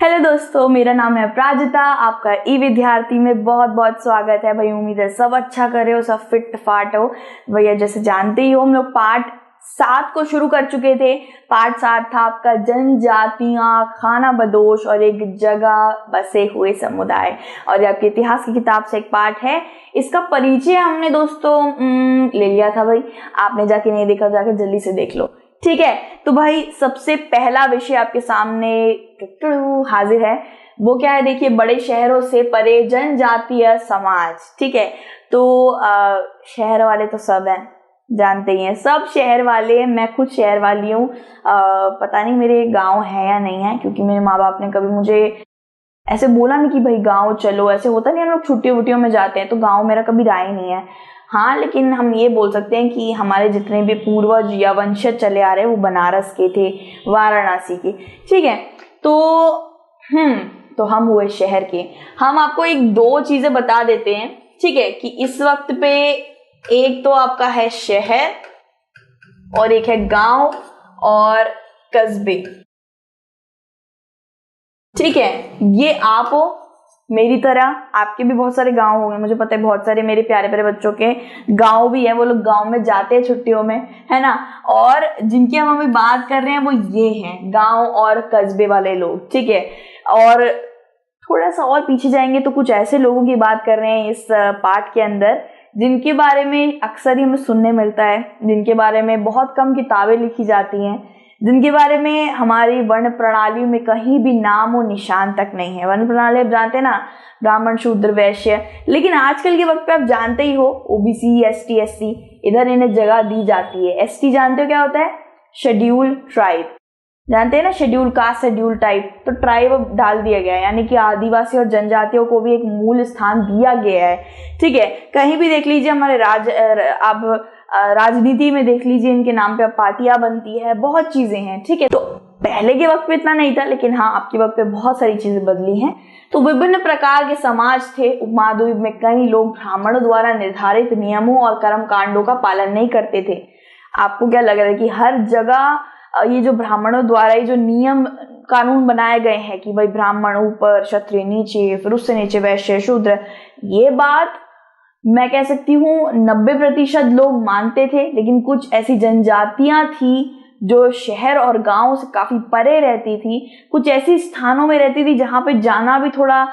Hello दोस्तों, मेरा नाम है प्राजिता। आपका ई विद्यार्थी में बहुत बहुत स्वागत है। भाई उम्मीद है सब अच्छा कर रहे हो, सब फिट फाट हो। भैया जैसे जानते ही हो, हम लोग पार्ट 7 को शुरू कर चुके थे। पार्ट 7 था आपका जनजातियां, खाना बदोश और एक जगह बसे हुए समुदाय। और ये आपके इतिहास की किताब से एक पार्ट है। इसका परिचय हमने दोस्तों ले लिया था। भाई आपने जाके नहीं देखा, जाके जल्दी से देख लो, ठीक है। तो भाई सबसे पहला विषय आपके सामने हाजिर है। वो क्या है, देखिए, बड़े शहरों से परे जनजातीय समाज। ठीक है, तो शहर वाले तो सब हैं, जानते ही हैं, सब शहर वाले हैं। मैं खुद शहर वाली हूँ। पता नहीं मेरे गांव है या नहीं है, क्योंकि मेरे माँ बाप ने कभी मुझे ऐसे बोला नहीं कि भाई गांव चलो। ऐसे होता नहीं, हम लोग छुट्टियों वुट्टियों में जाते हैं, तो गांव मेरा कभी रहा ही नहीं है। हाँ, लेकिन हम ये बोल सकते हैं कि हमारे जितने भी पूर्वज या वंशज चले आ रहे हैं वो बनारस के थे, वाराणसी के। ठीक है, तो हम हुए शहर के। हम आपको एक दो चीजें बता देते हैं, ठीक है, कि इस वक्त पे एक तो आपका है शहर और एक है गांव और कस्बे। ठीक है, ये आप हो मेरी तरह, आपके भी बहुत सारे गांव होंगे, मुझे पता है। बहुत सारे मेरे प्यारे प्यारे बच्चों के गांव भी है, वो लोग गांव में जाते हैं छुट्टियों में, है ना। और जिनकी हम अभी बात कर रहे हैं वो ये हैं, गांव और कस्बे वाले लोग। ठीक है, और थोड़ा सा और पीछे जाएंगे तो कुछ ऐसे लोगों की बात कर रहे हैं इस पार्ट के अंदर, जिनके बारे में अक्सर ही हमें सुनने मिलता है, जिनके बारे में बहुत कम किताबें लिखी जाती हैं, जिनके बारे में हमारी वर्ण प्रणाली में कहीं भी नाम और निशान तक नहीं है। वर्ण प्रणाली आप जानते हैं ना, ब्राह्मण, शूद्र, वैश्य। लेकिन आजकल के वक्त पे आप जानते ही हो, ओबीसी, एसटी, एससी, इधर इन्हें जगह दी जाती है। एसटी जानते हो क्या होता है? शेड्यूल ट्राइब, जानते हैं ना, शेड्यूल कास्ट, शेड्यूल टाइप। तो ट्राइब अब डाल दिया गया है, यानी कि आदिवासी और जनजातियों को भी एक मूल स्थान दिया गया है। ठीक है, कहीं भी देख लीजिए हमारे अब राजनीति में देख लीजिए, इनके नाम पे अब पार्टियां बनती है, बहुत चीजें हैं। ठीक है, तो पहले के वक्त पे इतना नहीं था, लेकिन हाँ, आपके वक्त पे बहुत सारी चीजें बदली हैं। तो विभिन्न प्रकार के समाज थे। उपमहाद्वीप में कई लोग ब्राह्मणों द्वारा निर्धारित नियमों और कर्म कांडों का पालन नहीं करते थे। आपको क्या लग रहा है कि हर जगह ये जो ब्राह्मणों द्वारा ये जो नियम कानून बनाए गए हैं कि भाई ब्राह्मण ऊपर, क्षत्रिय नीचे, फिर उससे नीचे वैश्य, शूद्र, ये बात मैं कह सकती हूँ 90% लोग मानते थे। लेकिन कुछ ऐसी जनजातियां थी जो शहर और गांव से काफी परे रहती थी, कुछ ऐसी स्थानों में रहती थी जहां पे जाना भी थोड़ा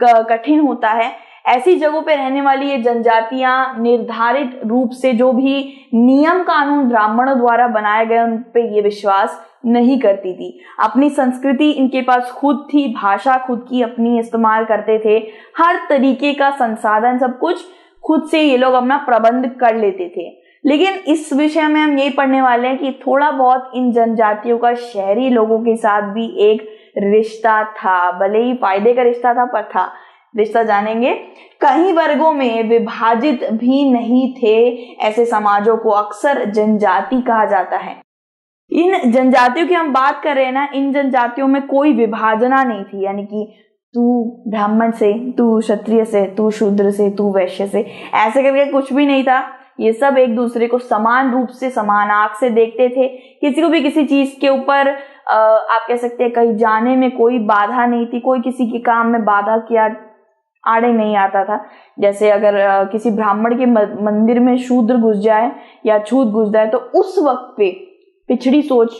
कठिन होता है। ऐसी जगहों पे रहने वाली ये जनजातियां निर्धारित रूप से जो भी नियम कानून ब्राह्मणों द्वारा बनाए गए उन पे ये विश्वास नहीं करती थी। अपनी संस्कृति इनके पास खुद थी, भाषा खुद की अपनी इस्तेमाल करते थे, हर तरीके का संसाधन सब कुछ खुद से ये लोग अपना प्रबंध कर लेते थे। लेकिन इस विषय में हम यही पढ़ने वाले हैं कि थोड़ा बहुत इन जनजातियों का शहरी लोगों के साथ भी एक रिश्ता था, भले ही फायदे का रिश्ता था, पर था रिश्ता। जानेंगे, कई वर्गों में विभाजित भी नहीं थे। ऐसे समाजों को अक्सर जनजाति कहा जाता है। इन जनजातियों की हम बात कर रहे हैं ना, इन जनजातियों में कोई विभाजना नहीं थी, यानी कि तू ब्राह्मण से, तू क्षत्रिय से, तू शूद्र से, तू वैश्य से, ऐसे करके कुछ भी नहीं था। ये सब एक दूसरे को समान रूप से, समान आंख से देखते थे। किसी को भी किसी चीज के ऊपर आप कह सकते हैं कहीं जाने में कोई बाधा नहीं थी, कोई किसी के काम में बाधा किया आड़े नहीं आता था। जैसे अगर किसी ब्राह्मण के मंदिर में शूद्र घुस जाए या छूत घुस जाए, तो उस वक्त पे पिछड़ी सोच,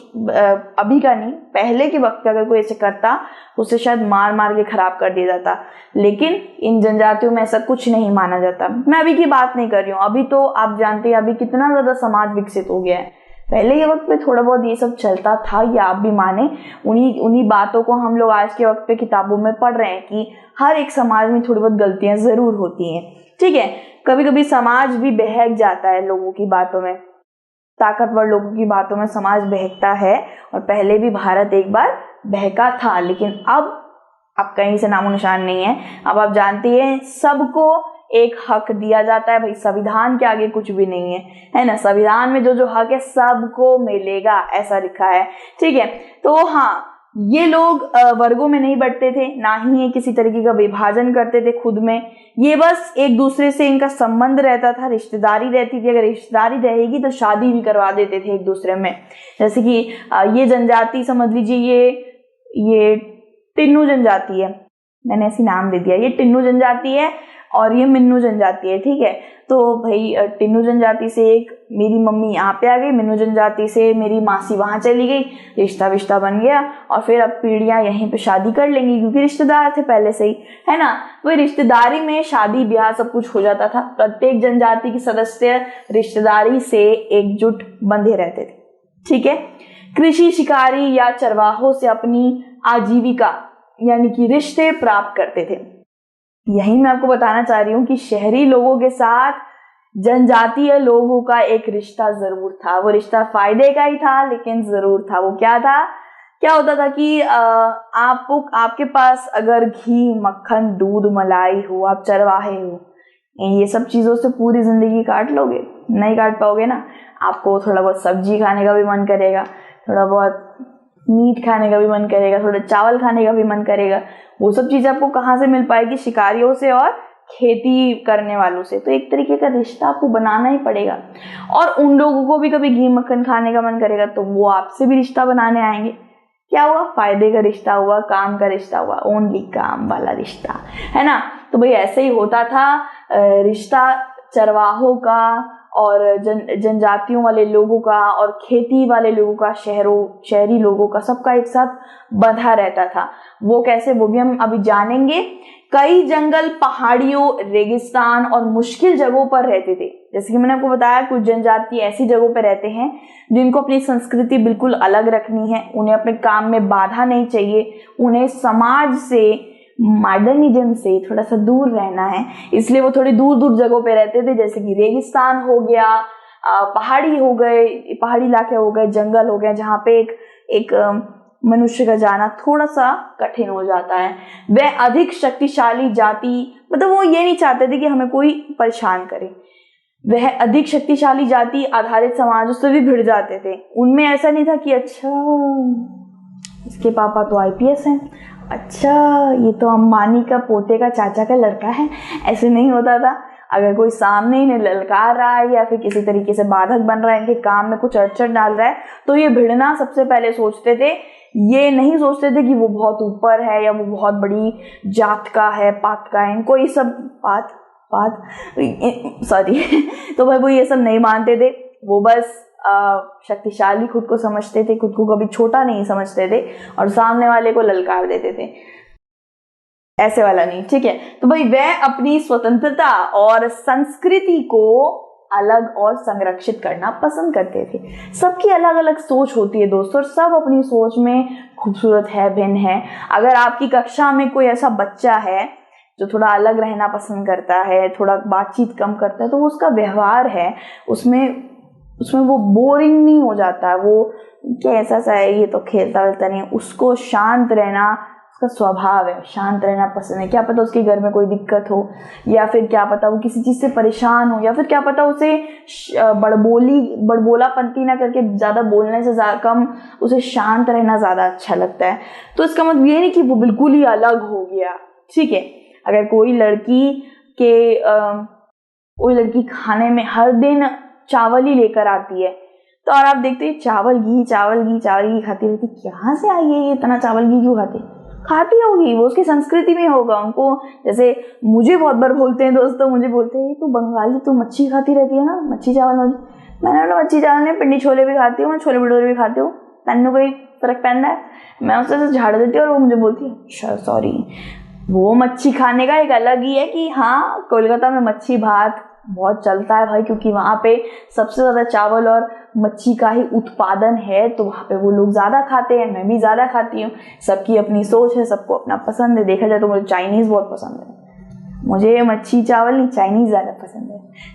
अभी का नहीं, पहले के वक्त पे अगर कोई ऐसे करता, उसे शायद मार मार के खराब कर दिया जाता। लेकिन इन जनजातियों में ऐसा कुछ नहीं माना जाता। मैं अभी की बात नहीं कर रही हूँ, अभी तो आप जानते हैं अभी कितना ज्यादा समाज विकसित हो गया है। पहले के वक्त पे थोड़ा बहुत ये सब चलता था, या आप भी माने। उन्हीं बातों को हम लोग आज के वक्त पे किताबों में पढ़ रहे हैं कि हर एक समाज में थोड़ी बहुत गलतियां जरूर होती हैं। ठीक है, कभी कभी समाज भी बहक जाता है लोगों की बातों में, ताकतवर लोगों की बातों में समाज बहकता है। और पहले भी भारत एक बार बहका था, लेकिन अब कहीं से नामो निशान नहीं है। अब आप जानती हैं सबको एक हक दिया जाता है। भाई संविधान के आगे कुछ भी नहीं है ना। संविधान में जो जो हक है सबको मिलेगा, ऐसा लिखा है। ठीक है, तो हाँ, ये लोग वर्गों में नहीं बढ़ते थे, ना ही ये किसी तरीके का विभाजन करते थे खुद में। ये बस एक दूसरे से इनका संबंध रहता था, रिश्तेदारी रहती थी। अगर रिश्तेदारी रहेगी तो शादी भी करवा देते थे एक दूसरे में। जैसे कि ये जनजाति समझ लीजिए, ये टिन्नू जनजाति है, मैंने ऐसी नाम दे दिया, ये टिन्नू जनजाति है और ये मिन्नू जनजाति है, ठीक है। तो भाई टिन्नू जनजाति से एक मेरी मम्मी यहाँ पे आ गई, मिन्नू जनजाति से मेरी मासी वहां चली गई, रिश्ता विश्ता बन गया और फिर अब पीढ़ियां यहीं पे शादी कर लेंगी क्योंकि रिश्तेदार थे पहले से ही, है ना। वही रिश्तेदारी में शादी ब्याह सब कुछ हो जाता था। प्रत्येक जनजाति के सदस्य रिश्तेदारी से एकजुट बंधे रहते थे, ठीक है। कृषि, शिकारी या चरवाहों से अपनी आजीविका यानी कि रिश्ते प्राप्त करते थे। यही मैं आपको बताना चाह रही हूँ कि शहरी लोगों के साथ जनजातीय लोगों का एक रिश्ता जरूर था। वो रिश्ता फायदे का ही था लेकिन जरूर था। वो क्या था, क्या होता था कि आपके पास अगर घी, मक्खन, दूध, मलाई हो, आप चरवाहे हो, ये सब चीजों से पूरी जिंदगी काट लोगे? नहीं काट पाओगे ना। आपको थोड़ा बहुत सब्जी खाने का भी मन करेगा, थोड़ा बहुत मीट खाने का भी मन करेगा, थोड़ा चावल खाने का भी मन करेगा। वो सब चीजें आपको कहाँ से मिल पाएगी? शिकारियों से और खेती करने वालों से। तो एक तरीके का रिश्ता आपको बनाना ही पड़ेगा। और उन लोगों को भी कभी घी मक्खन खाने का मन करेगा तो वो आपसे भी रिश्ता बनाने आएंगे। क्या हुआ? फायदे का रिश्ता हुआ, काम का रिश्ता हुआ, ओनली काम वाला रिश्ता, है ना। तो भाई ऐसे ही होता था रिश्ता चरवाहों का और जनजातियों वाले लोगों का और खेती वाले लोगों का, शहरी लोगों का, सबका एक साथ बंधा रहता था। वो कैसे, वो भी हम अभी जानेंगे। कई जंगल, पहाड़ियों, रेगिस्तान और मुश्किल जगहों पर रहते थे। जैसे कि मैंने आपको बताया, कुछ जनजाति ऐसी जगहों पर रहते हैं जिनको अपनी संस्कृति बिल्कुल अलग रखनी है, उन्हें अपने काम में बाधा नहीं चाहिए, उन्हें समाज से, मॉडर्निज्म से थोड़ा सा दूर रहना है, इसलिए वो थोड़ी दूर दूर जगहों पे रहते थे। जैसे कि रेगिस्तान हो गया, पहाड़ी हो गए, पहाड़ी इलाके हो गए, जंगल हो गए, जहाँ पे एक मनुष्य का जाना थोड़ा सा कठिन हो जाता है। वह अधिक शक्तिशाली जाति, मतलब वो ये नहीं चाहते थे कि हमें कोई परेशान करे। वह अधिक शक्तिशाली जाति आधारित समाजों से भी भिड़ जाते थे। उनमें ऐसा नहीं था कि अच्छा इसके पापा तो आईपीएस हैं, अच्छा ये तो अंबानी का पोते का चाचा का लड़का है, ऐसे नहीं होता था। अगर कोई सामने इन्हें ललकार रहा है या फिर किसी तरीके से बाधक बन रहा है, इनके काम में कुछ अड़चन डाल रहा है, तो ये भिड़ना सबसे पहले सोचते थे। ये नहीं सोचते थे कि वो बहुत ऊपर है या वो बहुत बड़ी जात का है, पात का है। इनको ये सब तो भाई वो ये सब नहीं मानते थे। वो बस शक्तिशाली खुद को समझते थे, खुद को कभी छोटा नहीं समझते थे और सामने वाले को ललकार देते थे। ऐसे वाला नहीं, ठीक है। तो भाई वह अपनी स्वतंत्रता और संस्कृति को अलग और संरक्षित करना पसंद करते थे। सबकी अलग अलग सोच होती है दोस्तों, और सब अपनी सोच में खूबसूरत है, भिन्न है। अगर आपकी कक्षा में कोई ऐसा बच्चा है जो थोड़ा अलग रहना पसंद करता है, थोड़ा बातचीत कम करता है, तो उसका व्यवहार है उसमें वो बोरिंग नहीं हो जाता। वो कैसा सा है, ये तो खेलता वेलता नहीं है, उसको शांत रहना उसका स्वभाव है, शांत रहना पसंद है। क्या पता उसके घर में कोई दिक्कत हो, या फिर क्या पता वो किसी चीज से परेशान हो, या फिर क्या पता उसे बड़बोलापंती ना करके, ज्यादा बोलने से कम उसे शांत रहना ज्यादा अच्छा लगता है। तो इसका मतलब ये नहीं कि वो बिल्कुल ही अलग हो गया, ठीक है। अगर कोई लड़की खाने में हर दिन चावल ही लेकर आती है, तो और आप देखते हैं चावल घी खाती रहती, कहाँ से आई है ये इतना चावल घी क्यों खाती होगी? वो उसकी संस्कृति में होगा। उनको, जैसे मुझे बहुत बार बोलते हैं दोस्तों, मुझे बोलते हैं तो बंगाली तो मच्छी खाती रहती है ना, मच्छी चावल। मैंने बोला मच्छी चावल नहीं, पिंडी छोले भी खाती हूँ, मैं छोले भटूरे भी खाती हूँ, तन्नू कोई फर्क पहनता है? मैं उससे झाड़ देती हूँ और वो मुझे बोलती है सॉरी। वो मच्छी खाने का एक अलग ही है कि हाँ, कोलकाता में मच्छी भात बहुत चलता है भाई, क्योंकि वहाँ पे सबसे ज्यादा चावल और मच्छी का ही उत्पादन है, तो वहाँ पे वो लोग ज्यादा खाते हैं, मैं भी ज्यादा खाती हूँ। सबकी अपनी सोच है, सबको अपना पसंद है। देखा जाए तो मुझे चाइनीज बहुत पसंद है, मुझे मच्छी चावल नहीं, चाइनीज ज्यादा पसंद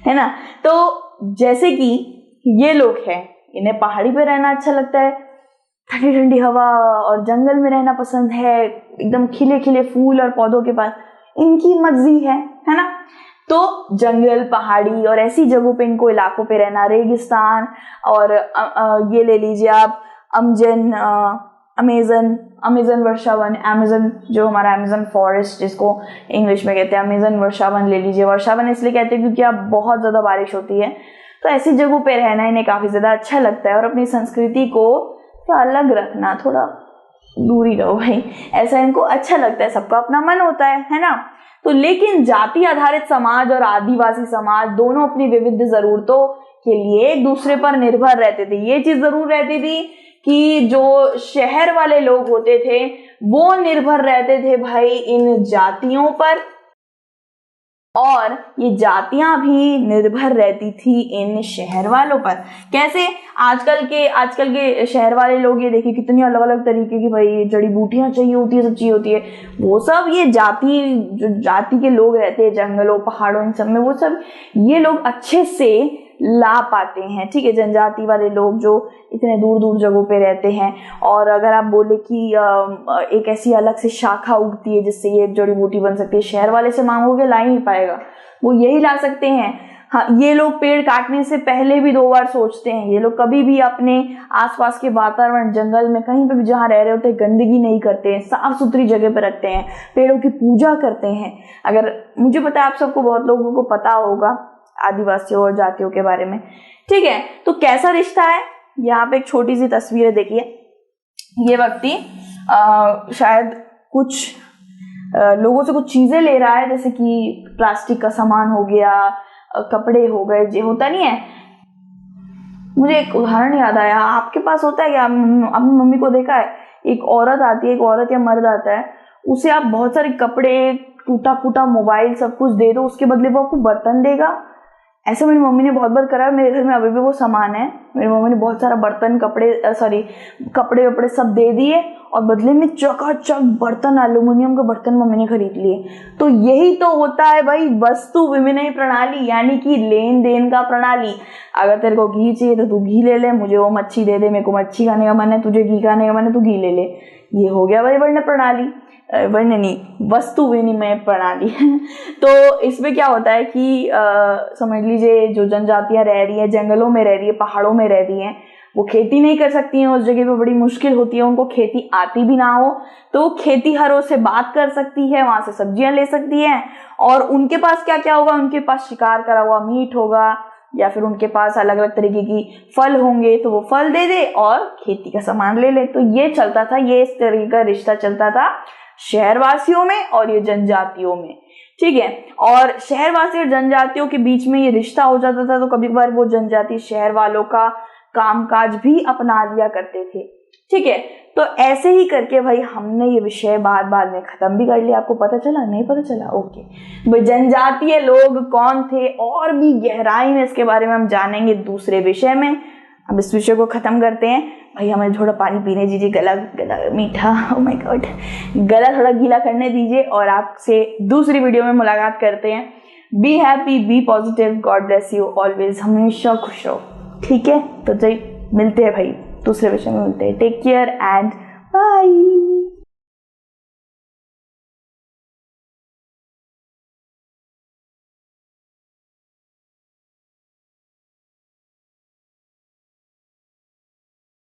है ना। तो जैसे कि ये लोग हैं, इन्हें पहाड़ी पे रहना अच्छा लगता है, ठंडी ठंडी हवा और जंगल में रहना पसंद है, एकदम खिले खिले फूल और पौधों के पास इनकी मर्जी है ना। तो जंगल, पहाड़ी और ऐसी जगहों पे, इनको इलाकों पे रहना, रेगिस्तान और ये ले लीजिए आप अमेजन वर्षावन, अमेजन जो हमारा अमेजन फॉरेस्ट जिसको इंग्लिश में कहते हैं, अमेजन वर्षावन ले लीजिए। वर्षावन इसलिए कहते हैं क्योंकि अब बहुत ज्यादा बारिश होती है, तो ऐसी जगहों पे रहना इन्हें काफी ज्यादा अच्छा लगता है। और अपनी संस्कृति को अलग रखना, थोड़ा दूर ही रहो भाई, ऐसा इनको अच्छा लगता है, सबका अपना मन होता है ना। तो लेकिन जाति आधारित समाज और आदिवासी समाज दोनों अपनी विविध जरूरतों के लिए एक दूसरे पर निर्भर रहते थे। ये चीज जरूर रहती थी कि जो शहर वाले लोग होते थे वो निर्भर रहते थे भाई इन जातियों पर, और ये जातियां भी निर्भर रहती थी इन शहर वालों पर। कैसे? आजकल के शहर वाले लोग ये देखिए कितनी अलग अलग तरीके की भाई जड़ी बूटियां चाहिए होती है, सब चाहिए होती है, वो सब ये जो जाति के लोग रहते हैं जंगलों पहाड़ों इन सब में, वो सब ये लोग अच्छे से ला पाते हैं। ठीक है, जनजाति वाले लोग जो इतने दूर दूर जगहों पे रहते हैं, और अगर आप बोले कि एक ऐसी अलग से शाखा उगती है जिससे ये जड़ी बूटी बन सकती है, शहर वाले से मांगोगे ला ही नहीं पाएगा, वो यही ला सकते हैं। हाँ, ये लोग पेड़ काटने से पहले भी 2 बार सोचते हैं। ये लोग कभी भी अपने आसपास के वातावरण, जंगल में कहीं पे भी जहाँ रह रहे होते हैं गंदगी नहीं करते हैं, साफ सुथरी जगह पे रखते हैं, पेड़ों की पूजा करते हैं। अगर मुझे पता है आप सबको, बहुत लोगों को पता होगा आदिवासियों और जातियों के बारे में। ठीक है, तो कैसा रिश्ता है, यहाँ पे एक छोटी सी तस्वीर देखिए। ये व्यक्ति शायद कुछ लोगों से कुछ चीजें ले रहा है, जैसे कि प्लास्टिक का सामान हो गया, कपड़े हो गए, जो होता नहीं है। मुझे एक उदाहरण याद आया, आपके पास होता है क्या, अपनी मम्मी को देखा है, एक औरत आती है, एक औरत या मर्द आता है, उसे आप बहुत सारे कपड़े, टूटा फूटा मोबाइल सब कुछ दे दो, उसके बदले वो आपको बर्तन देगा। ऐसा मेरी मम्मी ने बहुत बार करा है, मेरे घर में अभी भी वो सामान है। मेरी मम्मी ने बहुत सारा बर्तन, कपड़े वपड़े सब दे दिए, और बदले में चकाचक बर्तन, एल्यूमिनियम के बर्तन मम्मी ने खरीद लिए। तो यही तो होता है भाई वस्तु विनिमय प्रणाली, यानी कि लेन देन का प्रणाली। अगर तेरे को घी चाहिए तो तू घी ले ले, मुझे वो मच्छी दे दे, मेरे को मच्छी खाने का मन है, तुझे घी खाने का मन है, तू घी ले ले। ये हो गया भाई वर्ण प्रणाली, वर्ण नहीं, वस्तु विनिमय प्रणाली। तो इसमें क्या होता है कि समझ लीजिए जो जनजातियां रह रही है, जंगलों में रह रही है, पहाड़ों में रह रही हैं, वो खेती नहीं कर सकती हैं, उस जगह पे बड़ी मुश्किल होती है, उनको खेती आती भी ना हो, तो वो खेतीहरों से बात कर सकती है, वहां से सब्जियां ले सकती है, और उनके पास क्या क्या होगा, उनके पास शिकार करा हुआ मीट होगा, या फिर उनके पास अलग अलग तरीके की फल होंगे, तो वो फल दे दे और खेती का सामान ले ले। तो ये चलता था, ये इस तरीके का रिश्ता चलता था शहरवासियों में और ये जनजातियों में। ठीक है, और शहरवासी और जनजातियों के बीच में ये रिश्ता हो जाता था, तो कभी कभार वो जनजाति शहर वालों का कामकाज भी अपना लिया करते थे। ठीक है, तो ऐसे ही करके भाई हमने ये विषय बाद में खत्म भी कर लिया। आपको पता चला? नहीं पता चला? ओके भाई, जनजातीय लोग कौन थे और भी गहराई में इसके बारे में हम जानेंगे दूसरे विषय में। अब इस विषय को खत्म करते हैं भाई, हमें थोड़ा पानी पीने दीजिए, गला मीठा, ओह माय गॉड, गला थोड़ा गीला करने दीजिए, और आपसे दूसरी वीडियो में मुलाकात करते हैं। Be happy, be positive, God bless you always, हमेशा खुश रहो। ठीक है, तो चलिए मिलते हैं भाई, दूसरे विषय में मिलते हैं। Take care and bye.